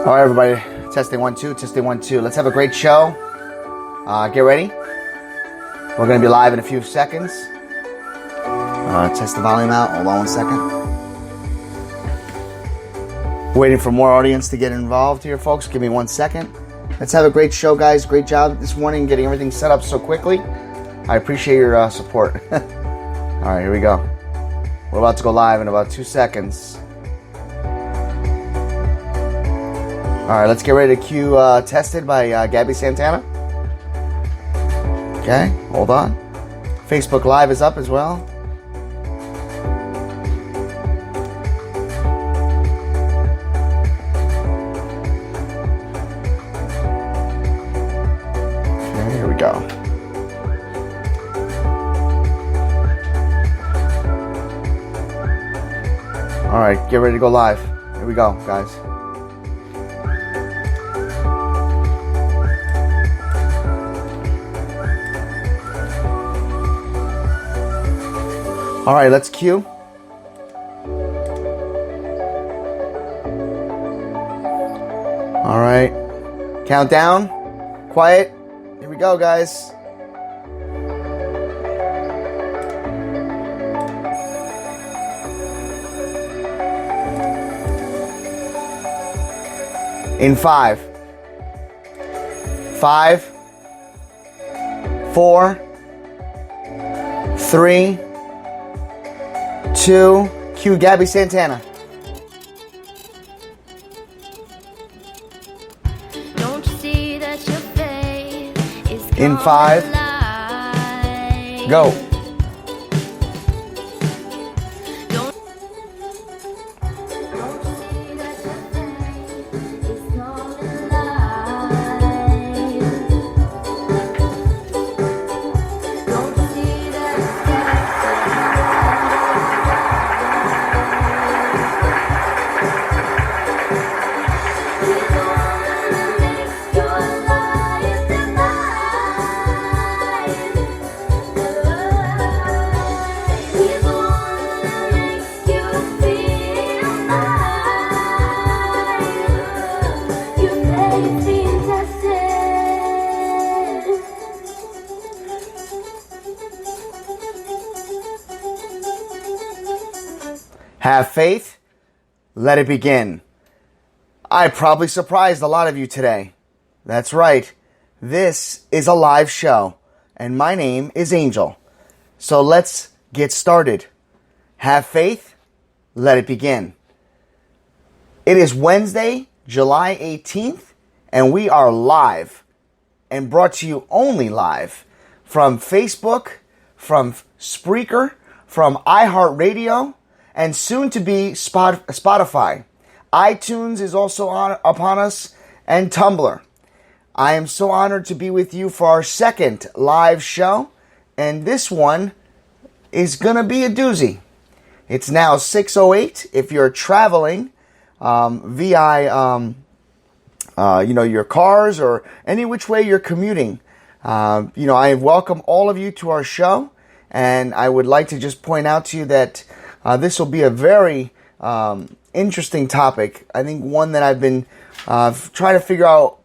All right, everybody. Testing 1 2. Testing 1 2. Let's have a great show. Get ready. We're going to be live in a few seconds. Test the volume out. Hold on 1 second. Waiting for more audience to get involved here, folks. Give me 1 second. Let's have a great show, guys. Great job this morning getting everything set up so quickly. I appreciate your support. All right, here we go. We're about to go live in about 2 seconds. All right, let's get ready to cue Tested by GABBIE Santana. Okay, hold on. Facebook Live is up as well. Okay, here we go. All right, get ready to go live. Here we go, guys. All right, let's cue. All right, countdown. Quiet. Here we go, guys. In 5, 4, 3, 2, cue GABBIE Santana. Don't you see that your faith is In 5, go. Have faith. Let it begin. I probably surprised a lot of you today. That's right. This is a live show, and my name is Angel. So let's get started. Have faith. Let it begin. It is Wednesday, July 18th, and we are live and brought to you only live from Facebook, from Spreaker, from iHeartRadio, and soon to be Spotify. iTunes is also upon us, and Tumblr. I am so honored to be with you for our second live show, and this one is going to be a doozy. It's now 6:08. If you're traveling via your cars or any which way you're commuting, I welcome all of you to our show, and I would like to just point out to you that this will be a very interesting topic. I think one that I've been trying to figure out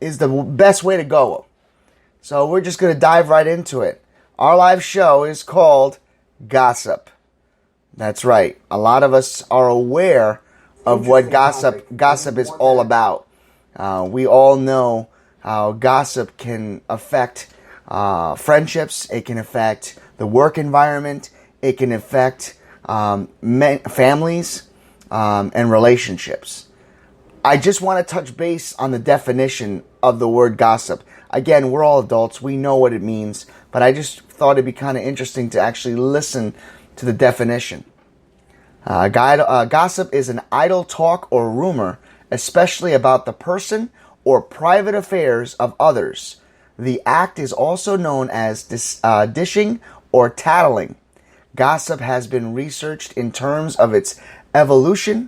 is the best way to go. So we're just going to dive right into it. Our live show is called Gossip. That's right. A lot of us are aware of what gossip is all about. We all know how gossip can affect friendships. It can affect the work environment. It can affect families and relationships. I just want to touch base on the definition of the word gossip. Again, we're all adults. We know what it means, but I just thought it'd be kind of interesting to actually listen to the definition. Gossip is an idle talk or rumor, especially about the person or private affairs of others. The act is also known as dishing or tattling. Gossip has been researched in terms of its evolutionary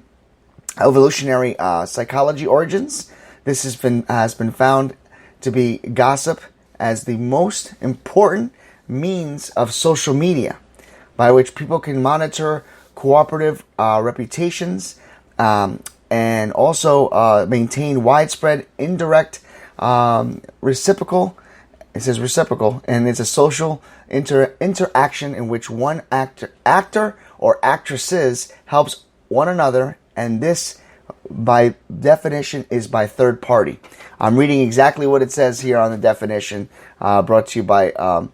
psychology origins. This has been found to be gossip as the most important means of social media, by which people can monitor cooperative reputations and also maintain widespread indirect reciprocal. It says reciprocal, and it's a social interaction in which one actor or actresses helps one another, and this, by definition, is by third party. I'm reading exactly what it says here on the definition, brought to you by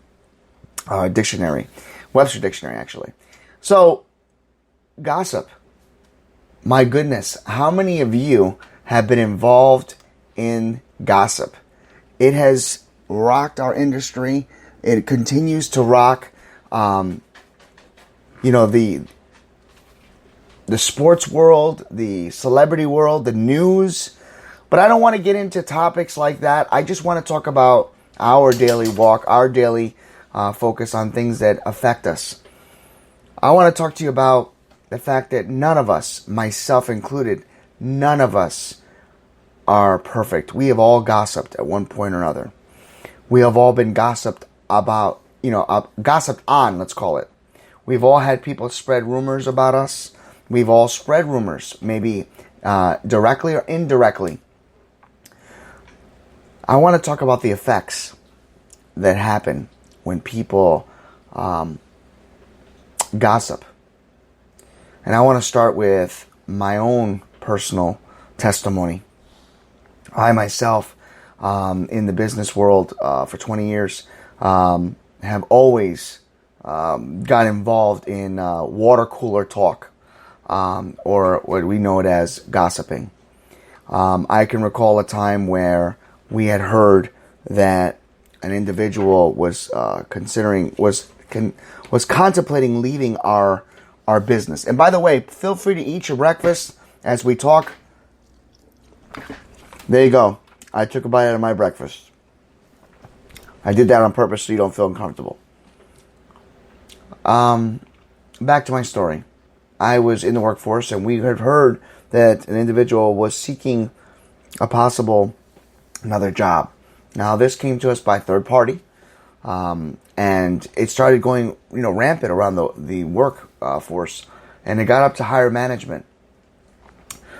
dictionary, Webster Dictionary, actually. So, gossip. My goodness, how many of you have been involved in gossip? It has rocked our industry. It continues to rock, the sports world, the celebrity world, the news. But I don't want to get into topics like that. I just want to talk about our daily walk, our daily focus on things that affect us. I want to talk to you about the fact that none of us, myself included, none of us are perfect. We have all gossiped at one point or another. We have all been gossiped about, gossiped on, let's call it. We've all had people spread rumors about us. We've all spread rumors, maybe directly or indirectly. I want to talk about the effects that happen when people gossip. And I want to start with my own personal testimony. I myself, in the business world for 20 years, have always got involved in water cooler talk, or what we know it as gossiping. I can recall a time where we had heard that an individual was contemplating leaving our business. And by the way, feel free to eat your breakfast as we talk. There you go. I took a bite out of my breakfast. I did that on purpose so you don't feel uncomfortable. Back to my story. I was in the workforce, and we had heard that an individual was seeking a possible another job. Now, this came to us by third party, and it started going, rampant around the workforce, and it got up to higher management.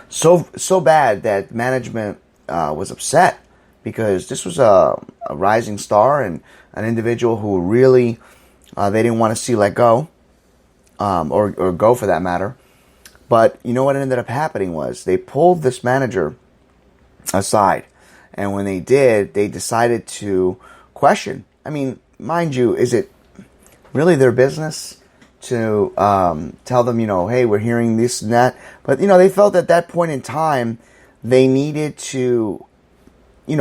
So bad that management was upset, because this was a rising star and an individual who really they didn't want to see let go, or go for that matter. But you know what ended up happening was they pulled this manager aside, and when they did, they decided to question. I mean, mind you, is it really their business to tell them, hey, we're hearing this and that? But, they felt at that point in time they needed to,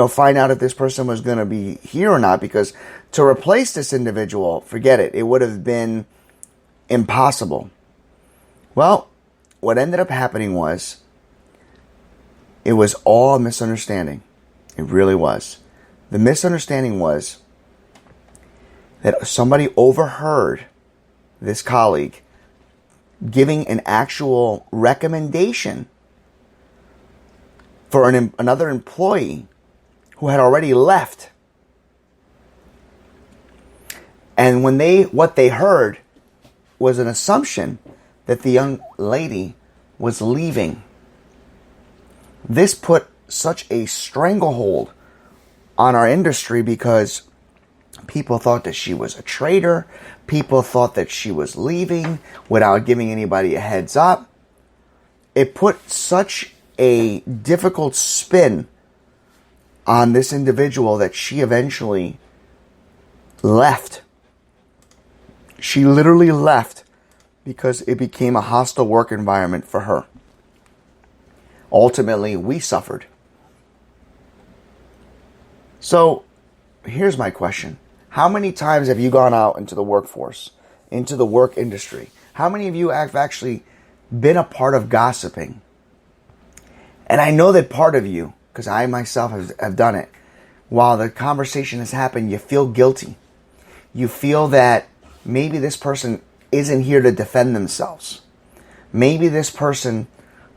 find out if this person was going to be here or not, because to replace this individual, forget it. It would have been impossible. Well, what ended up happening was it was all a misunderstanding. It really was. The misunderstanding was that somebody overheard this colleague giving an actual recommendation for another employee who had already left. And what they heard was an assumption that the young lady was leaving. This put such a stranglehold on our industry, because people thought that she was a traitor. People thought that she was leaving without giving anybody a heads up. It put such a difficult spin on this individual that she eventually left. She literally left because it became a hostile work environment for her. Ultimately, we suffered. So, here's my question. How many times have you gone out into the workforce, into the work industry? How many of you have actually been a part of gossiping? And I know that part of you, because I myself have done it, while the conversation has happened, you feel guilty. You feel that maybe this person isn't here to defend themselves. Maybe this person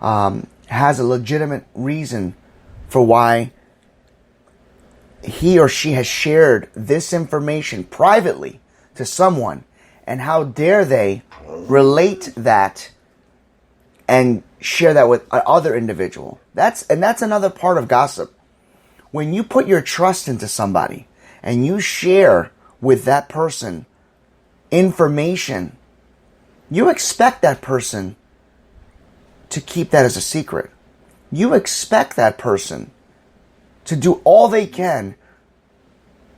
has a legitimate reason for why he or she has shared this information privately to someone, and how dare they relate that and share that with another individual. That's another part of gossip. When you put your trust into somebody and you share with that person information, you expect that person to keep that as a secret. You expect that person to do all they can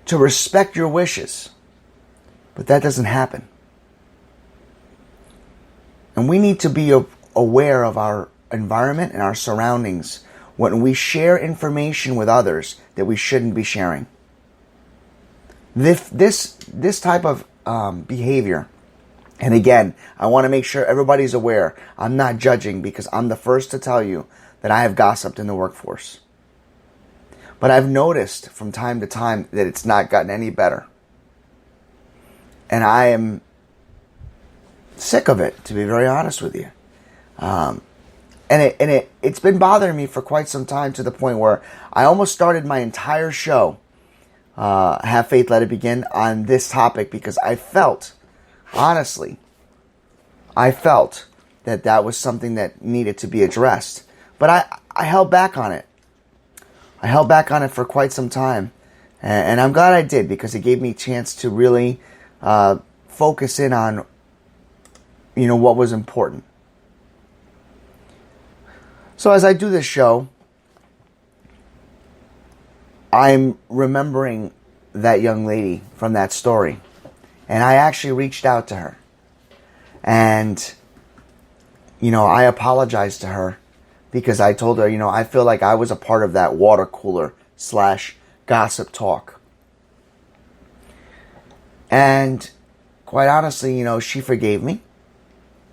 to respect your wishes. But that doesn't happen. And we need to be aware of our environment and our surroundings when we share information with others that we shouldn't be sharing. This type of behavior, and again, I want to make sure everybody's aware. I'm not judging, because I'm the first to tell you that I have gossiped in the workforce. But I've noticed from time to time that it's not gotten any better. And I am sick of it, to be very honest with you. It's been bothering me for quite some time, to the point where I almost started my entire show, Have Faith, Let It Begin, on this topic, because I felt, honestly, that was something that needed to be addressed. But I held back on it. I held back on it for quite some time. And I'm glad I did, because it gave me a chance to really focus in on, what was important. So as I do this show, I'm remembering that young lady from that story. And I actually reached out to her. And, I apologized to her, because I told her, I feel like I was a part of that water cooler / gossip talk. And quite honestly, she forgave me.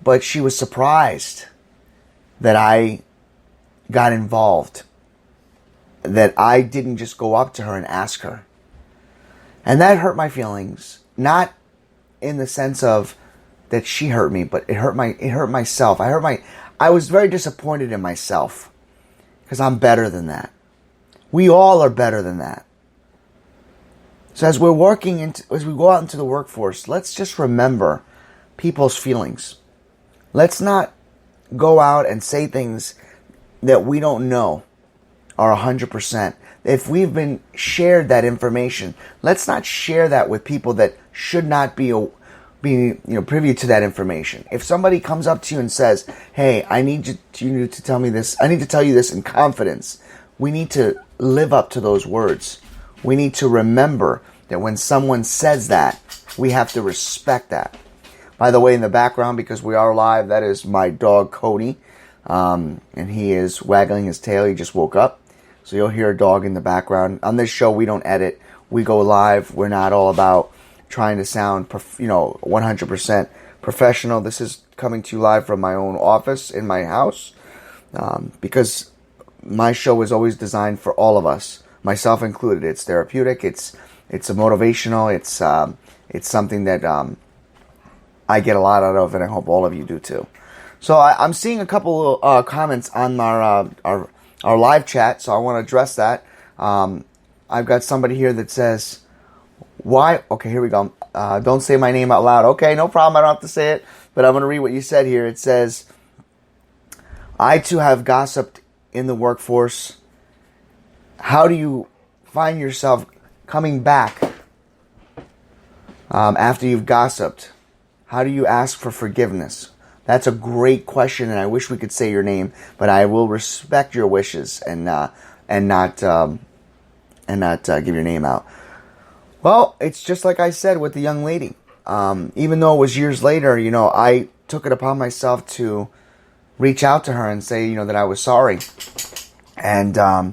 But she was surprised that I got involved, that I didn't just go up to her and ask her. And that hurt my feelings, not in the sense of that she hurt me, but it hurt myself. I was very disappointed in myself, because I'm better than that. We all are better than that. So as we go out into the workforce, let's just remember people's feelings. Let's not go out and say things that we don't know are 100%. If we've been shared that information, let's not share that with people that should not be privy to that information. If somebody comes up to you and says, "Hey, I need you to tell me this. I need to tell you this in confidence," we need to live up to those words. We need to remember that when someone says that, we have to respect that. By the way, in the background, because we are live, that is my dog Cody. And he is waggling his tail. He just woke up. So you'll hear a dog in the background. On this show, we don't edit. We go live. We're not all about trying to sound 100% professional. This is coming to you live from my own office in my house. Because my show is always designed for all of us, myself included. It's therapeutic. It's a motivational. It's something that I get a lot out of, and I hope all of you do too. So I'm seeing a couple comments on our live chat, so I want to address that. I've got somebody here that says, "Why?" Okay, here we go. Don't say my name out loud. Okay, no problem. I don't have to say it, but I'm going to read what you said here. It says, "I too have gossiped in the workforce. How do you find yourself coming back after you've gossiped? How do you ask for forgiveness?" That's a great question, and I wish we could say your name, but I will respect your wishes and not give your name out. Well, it's just like I said with the young lady. Even though it was years later, I took it upon myself to reach out to her and say, that I was sorry. And I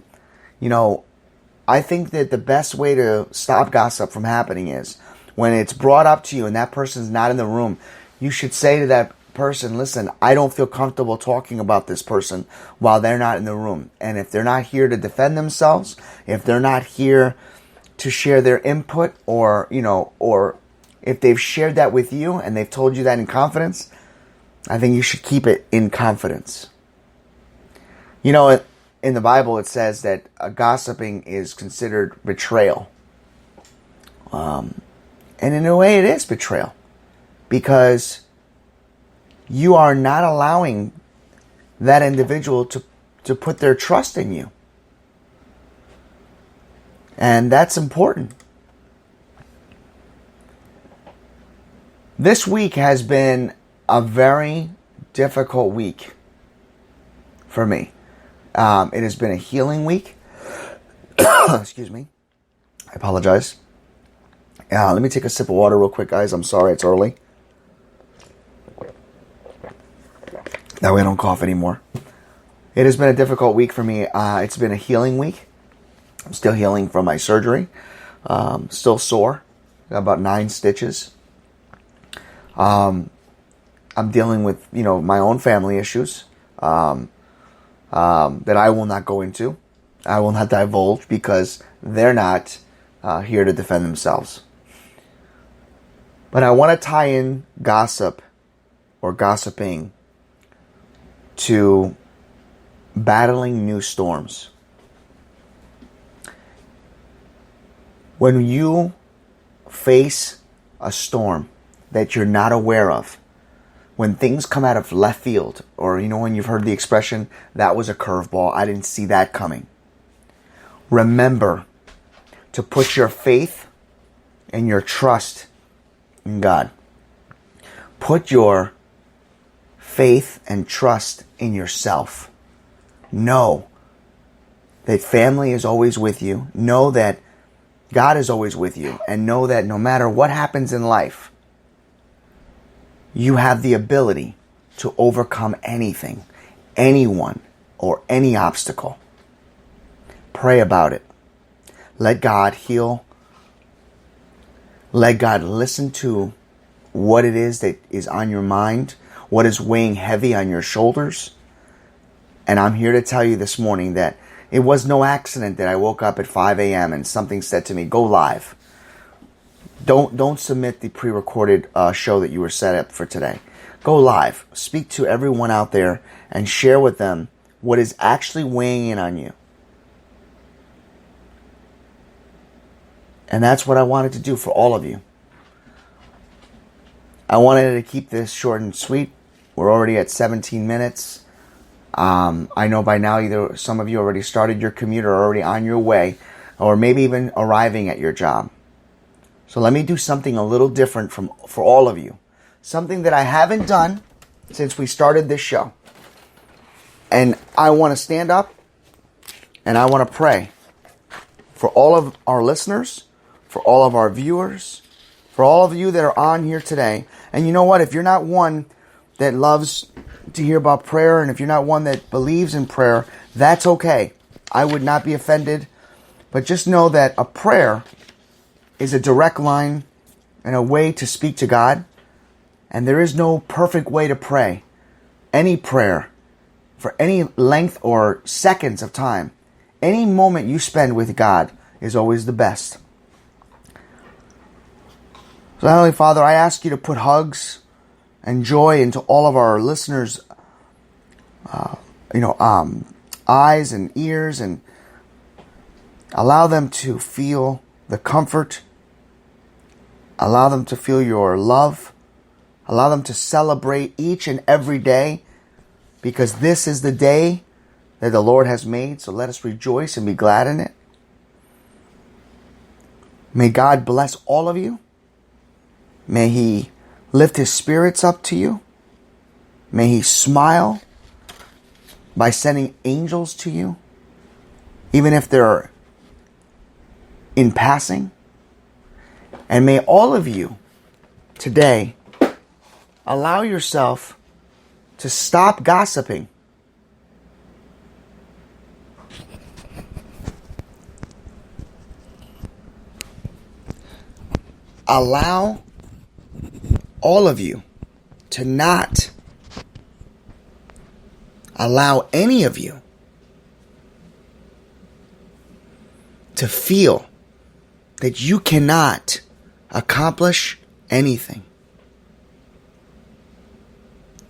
think that the best way to stop gossip from happening is when it's brought up to you and that person's not in the room, you should say to that person, "Listen, I don't feel comfortable talking about this person while they're not in the room. And if they're not here to defend themselves, if they're not here to share their input, or if they've shared that with you and they've told you that in confidence, I think you should keep it in confidence." In the Bible, it says that gossiping is considered betrayal. And in a way, it is betrayal, because you are not allowing that individual to put their trust in you. And that's important. This week has been a very difficult week for me. It has been a healing week. Excuse me. I apologize. Let me take a sip of water real quick, guys. I'm sorry, it's early. That way I don't cough anymore. It has been a difficult week for me. It's been a healing week. I'm still healing from my surgery. Still sore. Got about 9 stitches. I'm dealing with, my own family issues that I will not go into. I will not divulge because they're not here to defend themselves. But I want to tie in gossip or gossiping to battling new storms. When you face a storm that you're not aware of, when things come out of left field, or when you've heard the expression, that was a curveball, I didn't see that coming. Remember to put your faith and your trust in God. Put your faith and trust in yourself. Know that family is always with you. Know that God is always with you. And know that no matter what happens in life, you have the ability to overcome anything, anyone, or any obstacle. Pray about it. Let God heal. Let God listen to what it is that is on your mind, what is weighing heavy on your shoulders. And I'm here to tell you this morning that it was no accident that I woke up at 5 a.m. and something said to me, go live. Don't submit the pre-recorded show that you were set up for today. Go live. Speak to everyone out there and share with them what is actually weighing in on you. And that's what I wanted to do for all of you. I wanted to keep this short and sweet. We're already at 17 minutes. I know by now either some of you already started your commute or already on your way, or maybe even arriving at your job. So let me do something a little different for all of you. Something that I haven't done since we started this show. And I want to stand up and I want to pray for all of our listeners, for all of our viewers, for all of you that are on here today. And you know what? If you're not one that loves to hear about prayer, and if you're not one that believes in prayer, that's okay. I would not be offended. But just know that a prayer is a direct line and a way to speak to God. And there is no perfect way to pray. Any prayer, for any length or seconds of time, any moment you spend with God is always the best. So Heavenly Father, I ask you to put hugs and joy into all of our listeners' eyes and ears, and allow them to feel the comfort. Allow them to feel your love. Allow them to celebrate each and every day, because this is the day that the Lord has made. So let us rejoice and be glad in it. May God bless all of you. May He lift His spirits up to you. May He smile by sending angels to you, even if they're in passing. And may all of you today allow yourself to stop gossiping. Allow all of you to not allow any of you to feel that you cannot accomplish anything.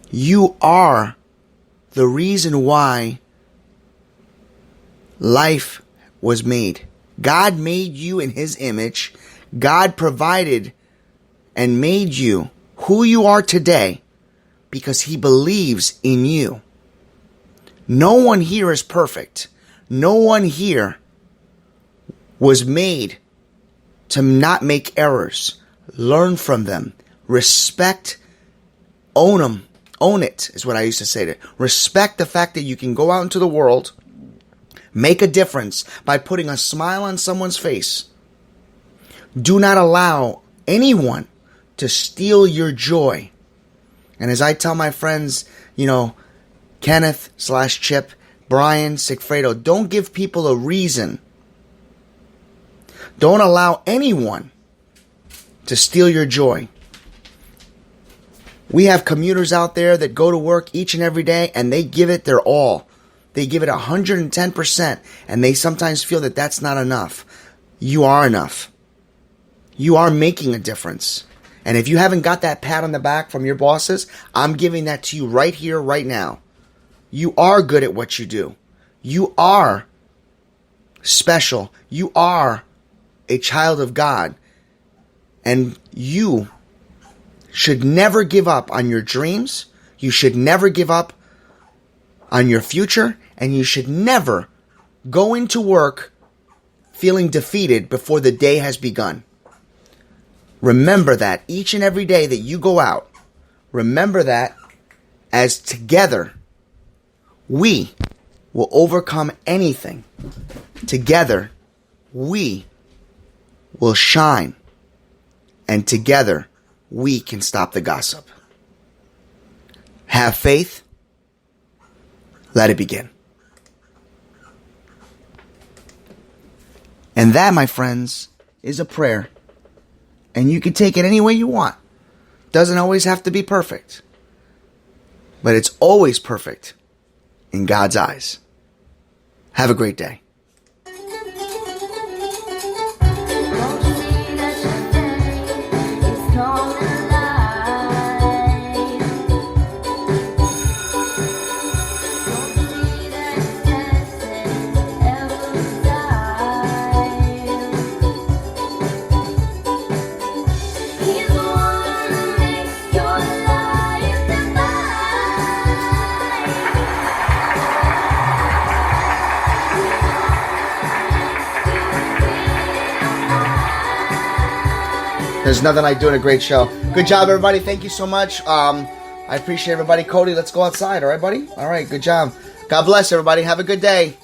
You are the reason why life was made. God made you in His image. God provided and made you who you are today because He believes in you. No one here is perfect. No one here was made to not make errors. Learn from them. Respect. Own them. Own it is what I used to say to it. Respect the fact that you can go out into the world, make a difference by putting a smile on someone's face. Do not allow anyone to steal your joy. And as I tell my friends, Kenneth / Chip, Brian, Sigfredo, don't give people a reason. Don't allow anyone to steal your joy. We have commuters out there that go to work each and every day and they give it their all. They give it 110%, and they sometimes feel that that's not enough. You are enough. You are making a difference. And if you haven't got that pat on the back from your bosses, I'm giving that to you right here, right now. You are good at what you do. You are special. You are a child of God. And you should never give up on your dreams. You should never give up on your future. And you should never go into work feeling defeated before the day has begun. Remember that each and every day that you go out. Remember that, as together we will overcome anything. Together we will shine. And together we can stop the gossip. Have faith. Let it begin. And that, my friends, is a prayer. And you can take it any way you want. Doesn't always have to be perfect. But it's always perfect in God's eyes. Have a great day. There's nothing like doing a great show. Good job, everybody. Thank you so much. I appreciate everybody. Cody, let's go outside. All right, buddy? All right, good job. God bless everybody. Have a good day.